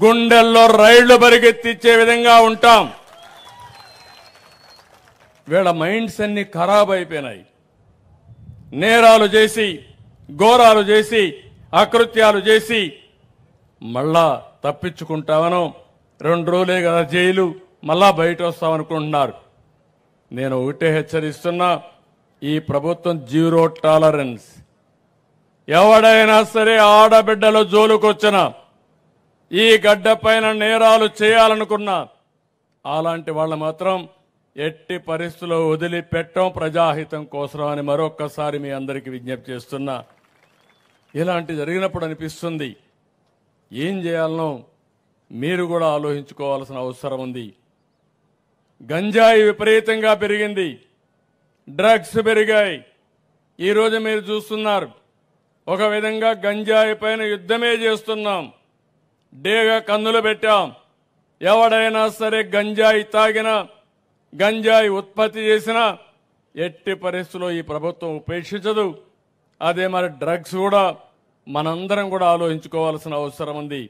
గుండెల్లో రైళ్లు పరిగెత్తిచ్చే విధంగా ఉంటాం. వీళ్ళ మైండ్స్ అన్ని ఖరాబ్ అయిపోయినాయి. నేరాలు చేసి, ఘోరాలు చేసి, అకృత్యాలు చేసి మళ్ళా తప్పించుకుంటామనో 2 రోజులే కదా జైలు, మళ్ళా బయట వస్తామనుకుంటున్నారు. నేను ఒకటే హెచ్చరిస్తున్నా, ఈ ప్రభుత్వం 0 టాలరెన్స్. ఎవడైనా సరే ఆడబిడ్డల జోలుకొచ్చినా, ఈ గడ్డ పైన నేరాలు చేయాలనుకున్నా అలాంటి వాళ్ళు మాత్రం ఎట్టి పరిస్థితుల్లో వదిలిపెట్టం, ప్రజాహితం కోసం అని మరొక్కసారి మీ అందరికీ విజ్ఞప్తి చేస్తున్నా. ఇలాంటి జరిగినప్పుడు అనిపిస్తుంది ఏం చేయాలనో మీరు కూడా ఆలోచించుకోవాల్సిన అవసరం ఉంది. గంజాయి విపరీతంగా పెరిగింది, డ్రగ్స్ పెరిగాయి. ఈరోజు మీరు చూస్తున్నారు, ఒక విధంగా గంజాయి పైన యుద్ధమే చేస్తున్నాం. డేగా కన్నులు పెట్టాం. ఎవడైనా సరే గంజాయి తాగినా, గంజాయి ఉత్పత్తి చేసినా ఎట్టి పరిస్థితుల్లో ఈ ప్రభుత్వం ఉపేక్షించదు. అదే మరి డ్రగ్స్ కూడా మనందరం కూడా ఆలోచించుకోవాల్సిన అవసరం ఉంది.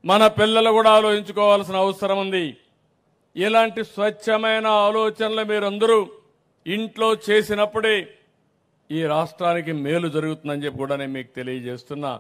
మన పిల్లలు కూడా ఆలోచించుకోవాల్సిన అవసరం ఉంది. ఇలాంటి స్వచ్ఛమైన ఆలోచనలు మీరందరూ ఇంట్లో చేసినప్పుడే ఈ రాష్ట్రానికి మేలు జరుగుతుందని చెప్పి కూడా నేను మీకు తెలియజేస్తున్నా.